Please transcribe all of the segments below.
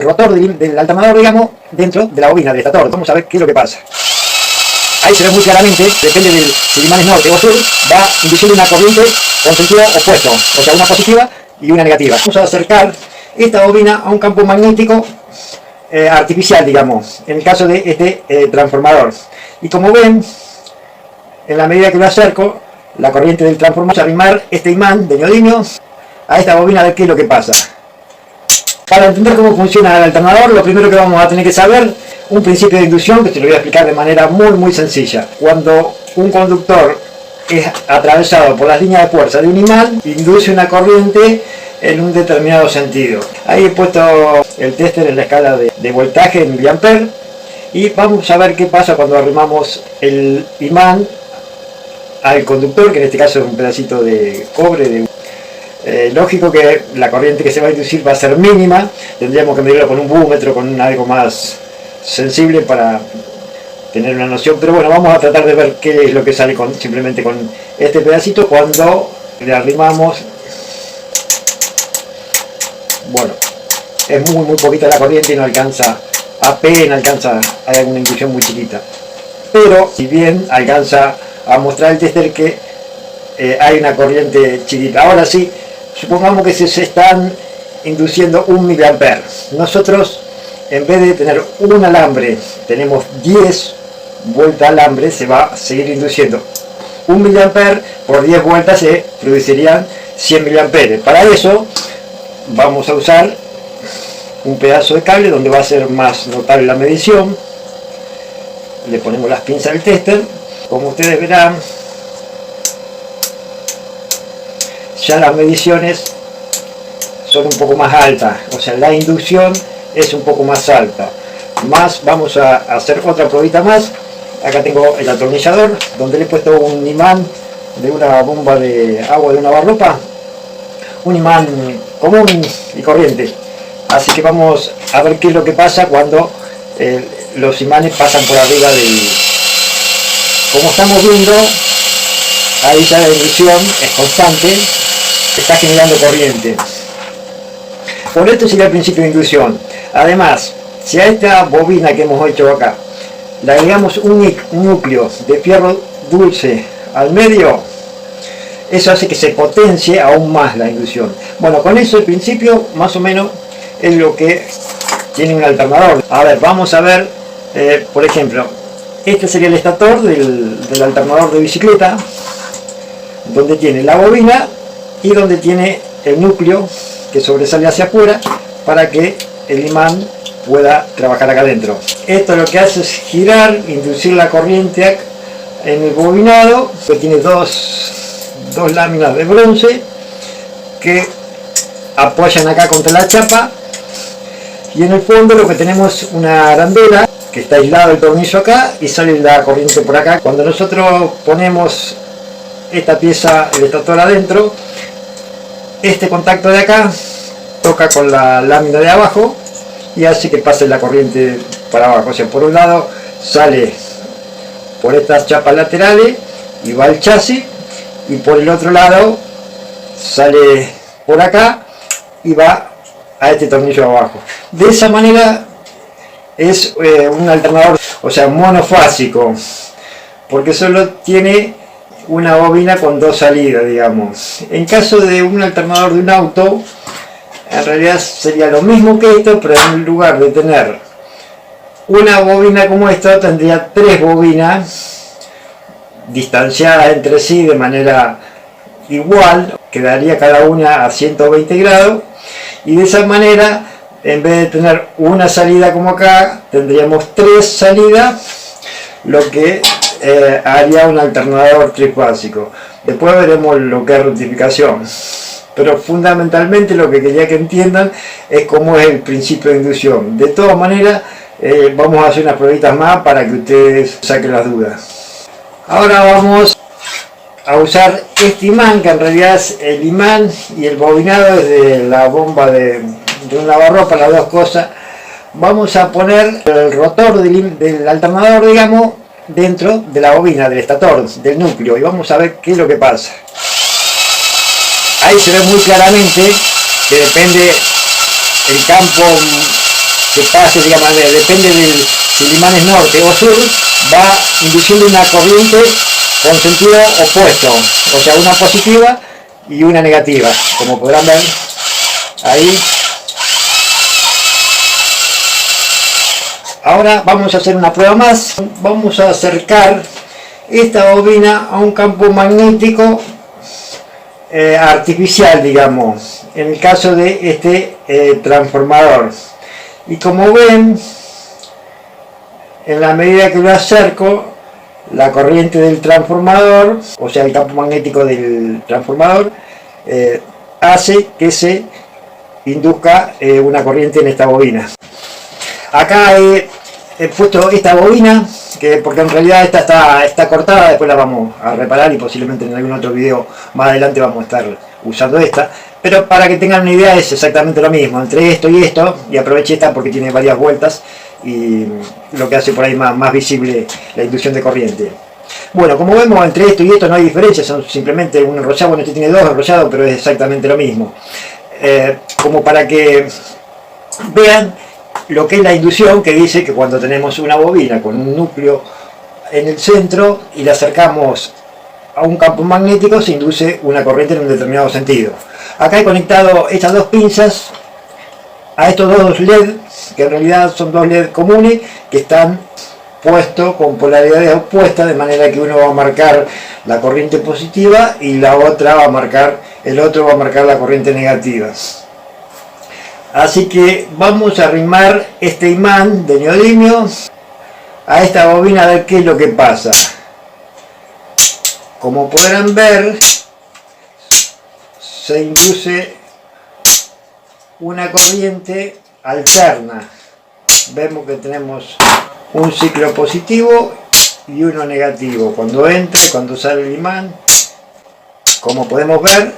el rotor del alternador, digamos, dentro de la bobina del estator. Vamos a ver qué es lo que pasa. Ahí se ve muy claramente, depende del si el imán es norte o sur, va induciendo una corriente con sentido opuesto, o sea, una positiva y una negativa. Vamos a acercar esta bobina a un campo magnético artificial, digamos, en el caso de este transformador. Y como ven, en la medida que lo acerco, la corriente del transformador va a arrimar este imán de neodimio a esta bobina, a ver qué es lo que pasa. Para entender cómo funciona el alternador, lo primero que vamos a tener que saber, un principio de inducción que te lo voy a explicar de manera muy sencilla. Cuando un conductor es atravesado por las líneas de fuerza de un imán, induce una corriente en un determinado sentido. Ahí he puesto el tester en la escala de voltaje en miliamperes y vamos a ver qué pasa cuando arrimamos el imán al conductor, que en este caso es un pedacito de cobre. Lógico que la corriente que se va a inducir va a ser mínima, tendríamos que medirlo con un búmetro, con algo más sensible para tener una noción, pero bueno, vamos a tratar de ver qué es lo que sale simplemente con este pedacito cuando le arrimamos. Bueno, es muy poquita la corriente y no alcanza, apenas alcanza, hay alguna inducción muy chiquita, pero si bien alcanza a mostrar el tester que hay una corriente chiquita. Ahora sí, supongamos que se están induciendo 1 miliampere. Nosotros, en vez de tener un alambre, tenemos 10 vueltas alambre, se va a seguir induciendo 1 miliampere, por 10 vueltas se producirían 100 miliamperes. Para eso vamos a usar un pedazo de cable donde va a ser más notable la medición. Le ponemos las pinzas del tester. Como ustedes verán, ya las mediciones son un poco más altas, o sea, la inducción es un poco más alta. Vamos a hacer otra probita más. Acá tengo el atornillador donde le he puesto un imán de una bomba de agua de una lavarropa, un imán común y corriente. Así que vamos a ver qué es lo que pasa cuando los imanes pasan por arriba del... Como estamos viendo, ahí ya la inducción es constante, está generando corriente. Por esto sería el principio de inducción. Además, si a esta bobina que hemos hecho acá le agregamos un núcleo de fierro dulce al medio, eso hace que se potencie aún más la inducción. Bueno, con eso el principio más o menos es lo que tiene un alternador. A ver, vamos a ver, por ejemplo, este sería el estator del alternador de bicicleta, donde tiene la bobina y donde tiene el núcleo que sobresale hacia afuera para que el imán pueda trabajar acá adentro. Esto lo que hace es girar, inducir la corriente en el bobinado, que tiene dos láminas de bronce que apoyan acá contra la chapa, y en el fondo lo que tenemos es una arandela que está aislado el tornillo acá y sale la corriente por acá. Cuando nosotros ponemos esta pieza, el estator adentro, este contacto de acá toca con la lámina de abajo y hace que pase la corriente para abajo. O sea, por un lado sale por estas chapas laterales y va al chasis, y por el otro lado sale por acá y va a este tornillo abajo. De esa manera es un alternador, o sea, monofásico, porque solo tiene una bobina con dos salidas, digamos. En caso de un alternador de un auto, en realidad sería lo mismo que esto, pero en lugar de tener una bobina como esta, tendría 3 bobinas distanciadas entre sí de manera igual, quedaría cada una a 120 grados, y de esa manera, en vez de tener una salida como acá, tendríamos 3 salidas, lo que haría un alternador trifásico. Después veremos lo que es rectificación, pero fundamentalmente lo que quería que entiendan es cómo es el principio de inducción. De todas maneras, vamos a hacer unas pruebitas más para que ustedes saquen las dudas. Ahora vamos a usar este imán, que en realidad es el imán y el bobinado es de la bomba de un lavarropa, las dos cosas. Vamos a poner el rotor del alternador, digamos, dentro de la bobina, del estator, del núcleo, y vamos a ver qué es lo que pasa. Ahí se ve muy claramente que depende el campo que pase, digamos, depende del si el imán es norte o sur, va induciendo una corriente con sentido opuesto, o sea, una positiva y una negativa, como podrán ver ahí. Ahora vamos a hacer una prueba más. Vamos a acercar esta bobina a un campo magnético artificial, digamos, en el caso de este transformador. Y como ven, en la medida que lo acerco, la corriente del transformador, o sea, el campo magnético del transformador, hace que se induzca una corriente en esta bobina. Acá he puesto esta bobina, porque en realidad esta está cortada, después la vamos a reparar y posiblemente en algún otro video más adelante vamos a estar usando esta. Pero para que tengan una idea es exactamente lo mismo, entre esto, y aproveché esta porque tiene varias vueltas y lo que hace por ahí más visible la inducción de corriente. Bueno, como vemos, entre esto y esto no hay diferencia, son simplemente un enrollado. Bueno, este tiene dos enrollados, pero es exactamente lo mismo. Como para que vean lo que es la inducción, que dice que cuando tenemos una bobina con un núcleo en el centro y la acercamos a un campo magnético, se induce una corriente en un determinado sentido. Acá he conectado estas dos pinzas a estos dos LED, que en realidad son dos LED comunes, que están puestos con polaridades opuestas, de manera que uno va a marcar la corriente positiva y la otra va a marcar, el otro va a marcar la corriente negativa. Así que vamos a arrimar este imán de neodimio a esta bobina a ver qué es lo que pasa. Como podrán ver, se induce una corriente alterna. Vemos que tenemos un ciclo positivo y uno negativo. Cuando entra y cuando sale el imán, como podemos ver,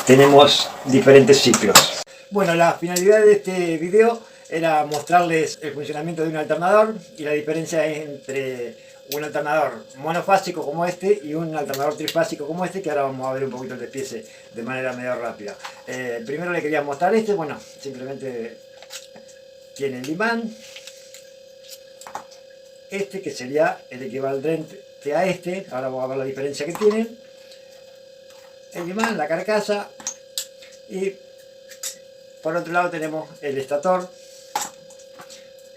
tenemos diferentes ciclos. Bueno, la finalidad de este video era mostrarles el funcionamiento de un alternador y la diferencia entre un alternador monofásico como este y un alternador trifásico como este, que ahora vamos a ver un poquito el despiece de manera medio rápida. Primero le quería mostrar este. Bueno, simplemente tiene el imán, este que sería el equivalente a este. Ahora vamos a ver la diferencia que tienen. El imán, la carcasa, y por otro lado tenemos el estator,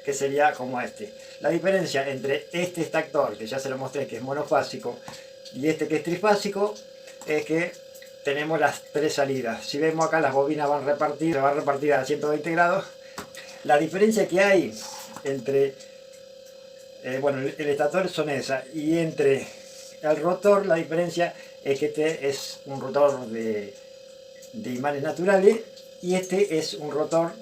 que sería como este. La diferencia entre este estator, que ya se lo mostré, que es monofásico, y este que es trifásico, es que tenemos las tres salidas. Si vemos acá, las bobinas van repartidas a 120 grados. La diferencia que hay entre bueno, el estator son esas, y entre el rotor, la diferencia es que este es un rotor de imanes naturales y este es un rotor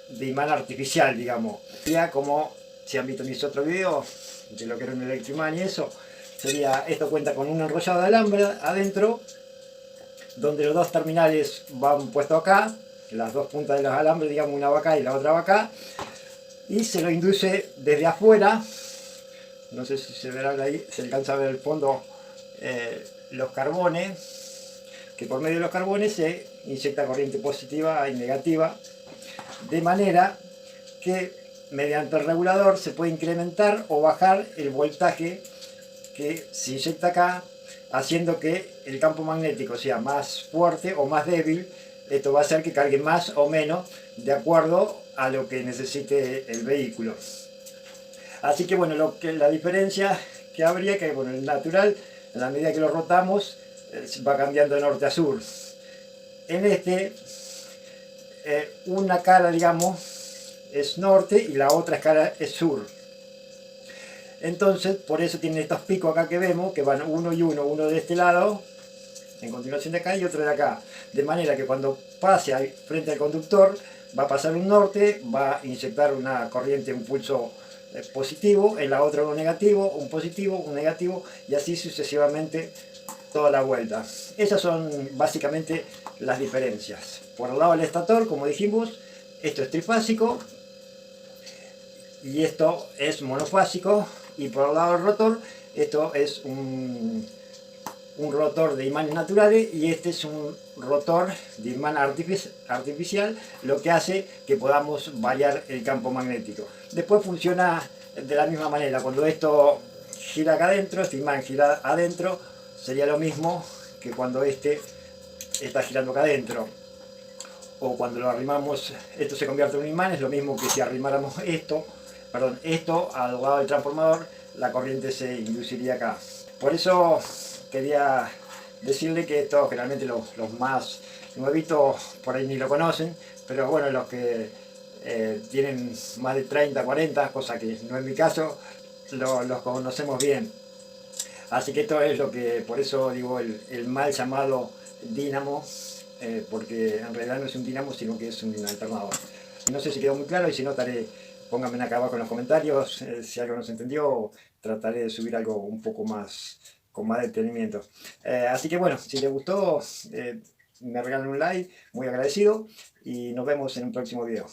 de imán artificial, digamos. Ya como si han visto mis otros videos de lo que era un electroimán y eso, sería, esto cuenta con un enrollado de alambre adentro, donde los dos terminales van puestos acá, las dos puntas de los alambres, digamos, una va acá y la otra va acá, y se lo induce desde afuera. No sé si se verá ahí, se alcanza a ver el fondo, los carbones, que por medio de los carbones se inyecta corriente positiva y negativa, de manera que mediante el regulador se puede incrementar o bajar el voltaje que se inyecta acá, haciendo que el campo magnético sea más fuerte o más débil. Esto va a hacer que cargue más o menos de acuerdo a lo que necesite el vehículo. Así que bueno, la diferencia que habría, que bueno, el natural, en la medida que lo rotamos, va cambiando de norte a sur. En este, una cara, digamos, es norte y la otra cara es sur. Entonces, por eso tienen estos picos acá que vemos, que van uno y uno de este lado, en continuación de acá, y otro de acá. De manera que cuando pase frente al conductor, va a pasar un norte, va a inyectar una corriente, un pulso positivo, en la otra uno negativo, un positivo, un negativo, y así sucesivamente toda la vuelta. Esas son básicamente las diferencias. Por el lado del estator, como dijimos, esto es trifásico y esto es monofásico, y por el lado del rotor, esto es un un rotor de imanes naturales y este es un rotor de imán artificial, lo que hace que podamos variar el campo magnético. Después funciona de la misma manera, cuando esto gira acá adentro, este imán gira adentro, sería lo mismo que cuando este está girando acá adentro. O cuando lo arrimamos, esto se convierte en un imán, es lo mismo que si arrimáramos esto al lado del transformador, la corriente se induciría acá. Por eso quería decirle que esto generalmente los más nuevitos por ahí ni lo conocen, pero bueno, los que tienen más de 30, 40, cosa que no es mi caso, los conocemos bien. Así que esto es lo que, por eso digo, el mal llamado dínamo, porque en realidad no es un dínamo, sino que es un alternador. No sé si quedó muy claro, y si no, pónganme acá abajo en los comentarios si algo no se entendió, trataré de subir algo un poco más, con más detenimiento. Así que bueno, si les gustó, me regalan un like, muy agradecido, y nos vemos en un próximo video.